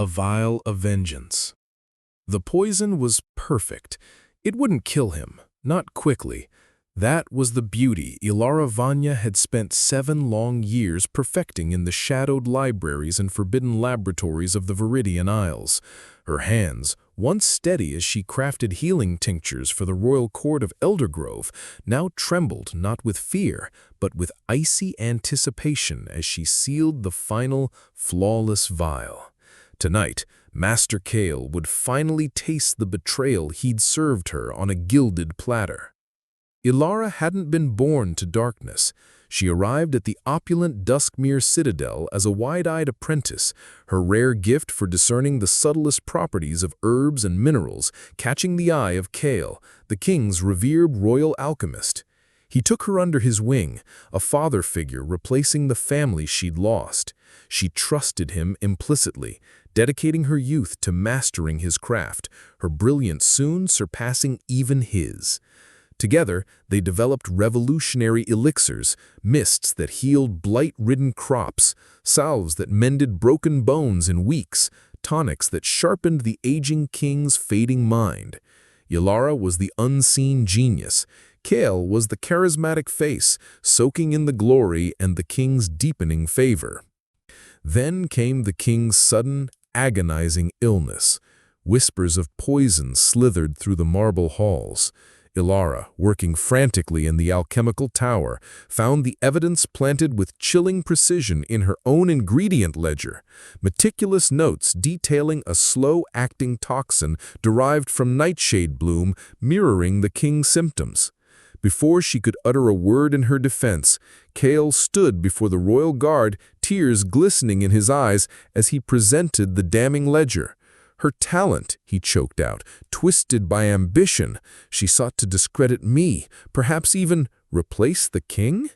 a vial of vengeance. The poison was perfect. It wouldn't kill him, not quickly. That was the beauty Ilara Vanya had spent 7 long years perfecting in the shadowed libraries and forbidden laboratories of the Viridian Isles. Her hands, once steady as she crafted healing tinctures for the royal court of Eldergrove, now trembled not with fear, but with icy anticipation as she sealed the final, flawless vial. Tonight, Master Kale would finally taste the betrayal he'd served her on a gilded platter. Ilara hadn't been born to darkness. She arrived at the opulent Duskmere Citadel as a wide-eyed apprentice, her rare gift for discerning the subtlest properties of herbs and minerals catching the eye of Kale, the king's revered royal alchemist. He took her under his wing, a father figure replacing the family she'd lost. She trusted him implicitly, dedicating her youth to mastering his craft, her brilliance soon surpassing even his. Together, they developed revolutionary elixirs, mists that healed blight-ridden crops, salves that mended broken bones in weeks, tonics that sharpened the aging king's fading mind. Ilara was the unseen genius. Kale was the charismatic face, soaking in the glory and the king's deepening favor. Then came the king's sudden, agonizing illness. Whispers of poison slithered through the marble halls. Ilara, working frantically in the alchemical tower, found the evidence planted with chilling precision in her own ingredient ledger, meticulous notes detailing a slow-acting toxin derived from nightshade bloom mirroring the king's symptoms. Before she could utter a word in her defense, Kale stood before the royal guard, tears glistening in his eyes as he presented the damning ledger. Her talent, he choked out, twisted by ambition. She sought to discredit me, perhaps even replace the king?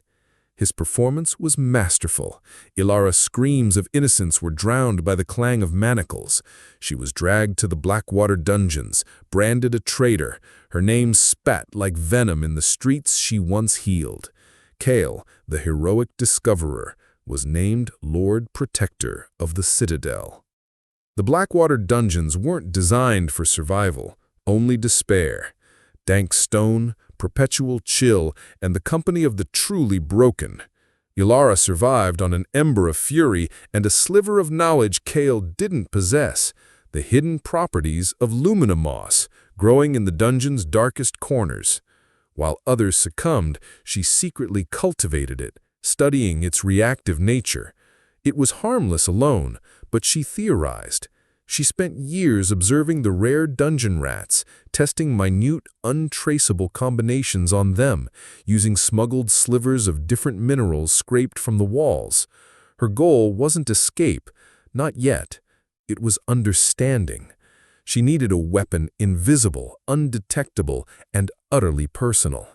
His performance was masterful. Ilara's screams of innocence were drowned by the clang of manacles. She was dragged to the Blackwater dungeons, branded a traitor. Her name spat like venom in the streets she once healed. Kale, the heroic discoverer, was named Lord Protector of the Citadel. The Blackwater dungeons weren't designed for survival, only despair. Dank stone, perpetual chill, and the company of the truly broken. Ilara survived on an ember of fury and a sliver of knowledge Kale didn't possess, the hidden properties of lumina moss, growing in the dungeon's darkest corners. While others succumbed, she secretly cultivated it, studying its reactive nature. It was harmless alone, but she theorized. She spent years observing the rare dungeon rats, testing minute, untraceable combinations on them, using smuggled slivers of different minerals scraped from the walls. Her goal wasn't escape, not yet. It was understanding. She needed a weapon invisible, undetectable, and utterly personal.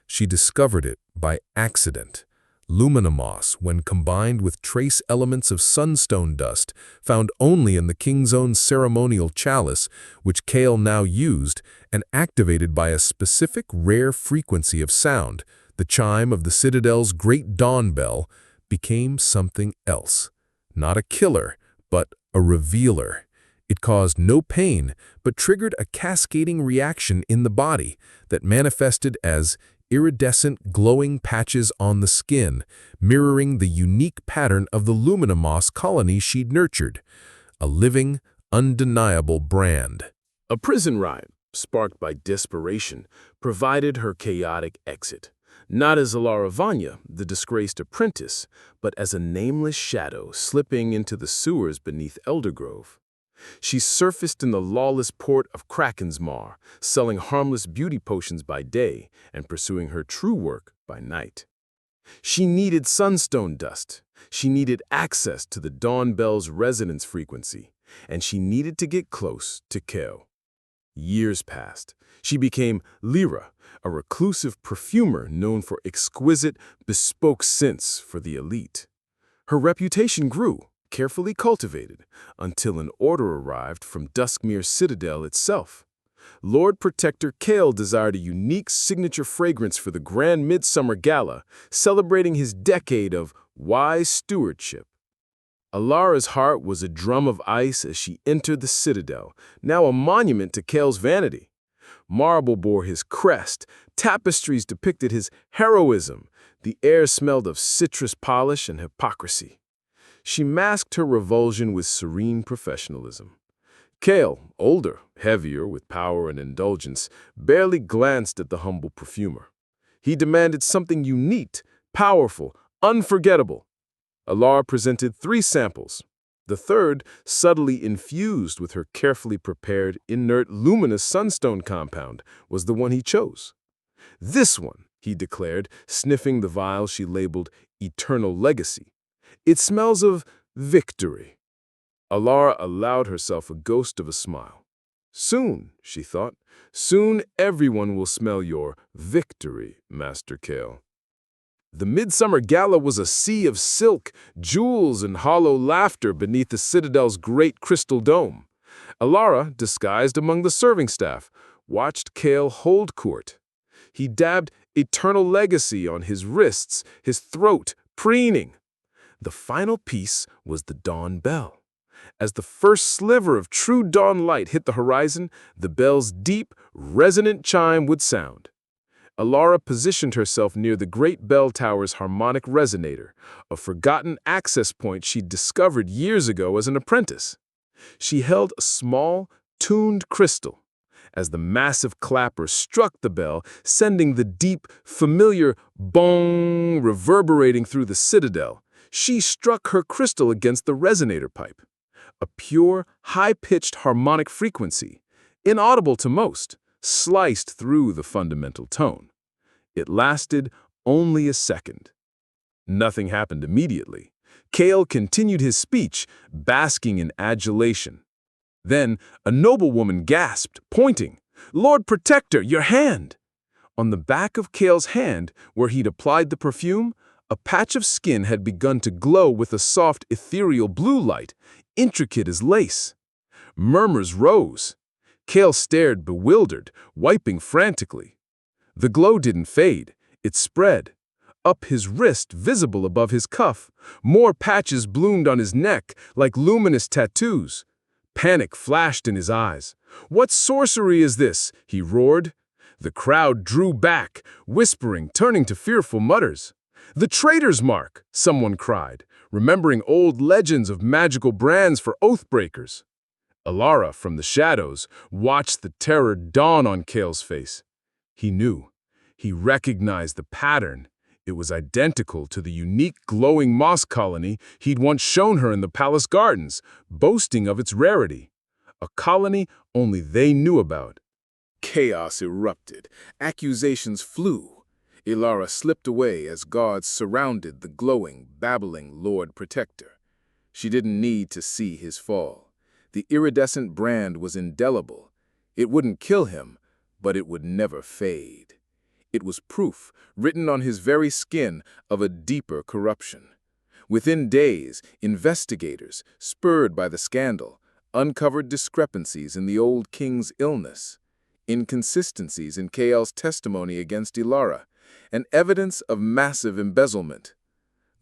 She discovered it by accident. Lumina moss, when combined with trace elements of sunstone dust, found only in the king's own ceremonial chalice, which Kale now used, and activated by a specific rare frequency of sound, the chime of the Citadel's great dawn bell, became something else. Not a killer, but a revealer. It caused no pain, but triggered a cascading reaction in the body that manifested as iridescent glowing patches on the skin, mirroring the unique pattern of the lumina moss colony she'd nurtured. A living, undeniable brand. A prison riot, sparked by desperation, provided her chaotic exit. Not as Ilara Vanya, the disgraced apprentice, but as a nameless shadow slipping into the sewers beneath Eldergrove. She surfaced in the lawless port of Krakensmar, selling harmless beauty potions by day and pursuing her true work by night. She needed sunstone dust, she needed access to the dawn bell's resonance frequency, and she needed to get close to Kale. Years passed. She became Lyra, a reclusive perfumer known for exquisite, bespoke scents for the elite. Her reputation grew, carefully cultivated, until an order arrived from Duskmere Citadel itself. Lord Protector Kale desired a unique signature fragrance for the Grand Midsummer Gala, celebrating his decade of wise stewardship. Alara's heart was a drum of ice as she entered the citadel, now a monument to Kale's vanity. Marble bore his crest, tapestries depicted his heroism, the air smelled of citrus polish and hypocrisy. She masked her revulsion with serene professionalism. Kale, older, heavier, with power and indulgence, barely glanced at the humble perfumer. He demanded something unique, powerful, unforgettable. Alara presented 3 samples. The third, subtly infused with her carefully prepared, inert, luminous sunstone compound, was the one he chose. "This one," he declared, sniffing the vial she labeled Eternal Legacy. "It smells of victory." Alara allowed herself a ghost of a smile. "Soon," she thought, "soon everyone will smell your victory, Master Kale." The midsummer gala was a sea of silk, jewels, and hollow laughter beneath the citadel's great crystal dome. Alara, disguised among the serving staff, watched Kale hold court. He dabbed Eternal Legacy on his wrists, his throat preening. The final piece was the dawn bell. As the first sliver of true dawn light hit the horizon, the bell's deep, resonant chime would sound. Alara positioned herself near the great bell tower's harmonic resonator, a forgotten access point she'd discovered years ago as an apprentice. She held a small, tuned crystal. As the massive clapper struck the bell, sending the deep, familiar bong reverberating through the citadel, she struck her crystal against the resonator pipe. A pure, high-pitched harmonic frequency, inaudible to most, sliced through the fundamental tone. It lasted only a second. Nothing happened immediately. Kale continued his speech, basking in adulation. Then a noblewoman gasped, pointing, "Lord Protector, your hand!" On the back of Kale's hand, where he'd applied the perfume, a patch of skin had begun to glow with a soft, ethereal blue light, intricate as lace. Murmurs rose. Kale stared bewildered, wiping frantically. The glow didn't fade, it spread. Up his wrist, visible above his cuff, more patches bloomed on his neck like luminous tattoos. Panic flashed in his eyes. "What sorcery is this?" he roared. The crowd drew back, whispering, turning to fearful mutters. "The traitor's mark," someone cried, remembering old legends of magical brands for oathbreakers. Alara, from the shadows, watched the terror dawn on Kale's face. He knew. He recognized the pattern. It was identical to the unique glowing moss colony he'd once shown her in the palace gardens, boasting of its rarity. A colony only they knew about. Chaos erupted. Accusations flew. Alara slipped away as guards surrounded the glowing, babbling Lord Protector. She didn't need to see his fall. The iridescent brand was indelible. It wouldn't kill him, but it would never fade. It was proof, written on his very skin, of a deeper corruption. Within days, investigators, spurred by the scandal, uncovered discrepancies in the old king's illness, inconsistencies in Kale's testimony against Alara, and evidence of massive embezzlement.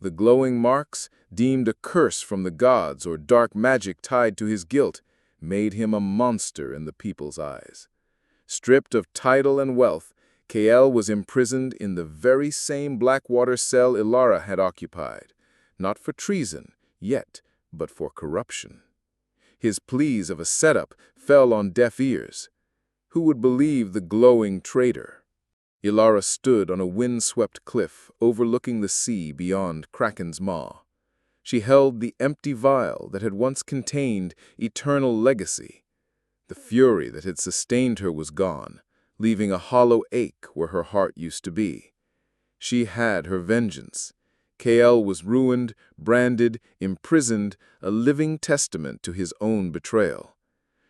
The glowing marks, deemed a curse from the gods or dark magic tied to his guilt, made him a monster in the people's eyes. Stripped of title and wealth, Kale was imprisoned in the very same Blackwater cell Alara had occupied, not for treason, yet, but for corruption. His pleas of a setup fell on deaf ears. Who would believe the glowing traitor? Alara stood on a wind-swept cliff overlooking the sea beyond Kraken's Maw. She held the empty vial that had once contained Eternal Legacy. The fury that had sustained her was gone, leaving a hollow ache where her heart used to be. She had her vengeance. Kale was ruined, branded, imprisoned, a living testament to his own betrayal.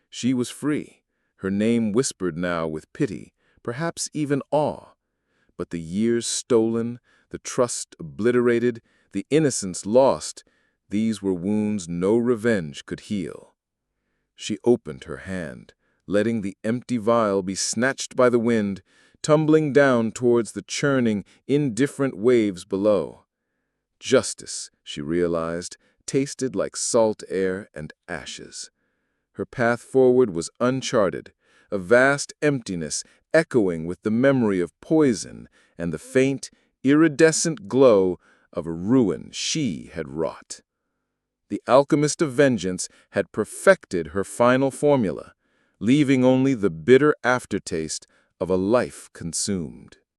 She was free, her name whispered now with pity, perhaps even awe. But the years stolen, the trust obliterated, the innocence lost, these were wounds no revenge could heal. She opened her hand, letting the empty vial be snatched by the wind, tumbling down towards the churning, indifferent waves below. Justice, she realized, tasted like salt air and ashes. Her path forward was uncharted, a vast emptiness echoing with the memory of poison and the faint, iridescent glow of a ruin she had wrought. The alchemist of vengeance had perfected her final formula, leaving only the bitter aftertaste of a life consumed.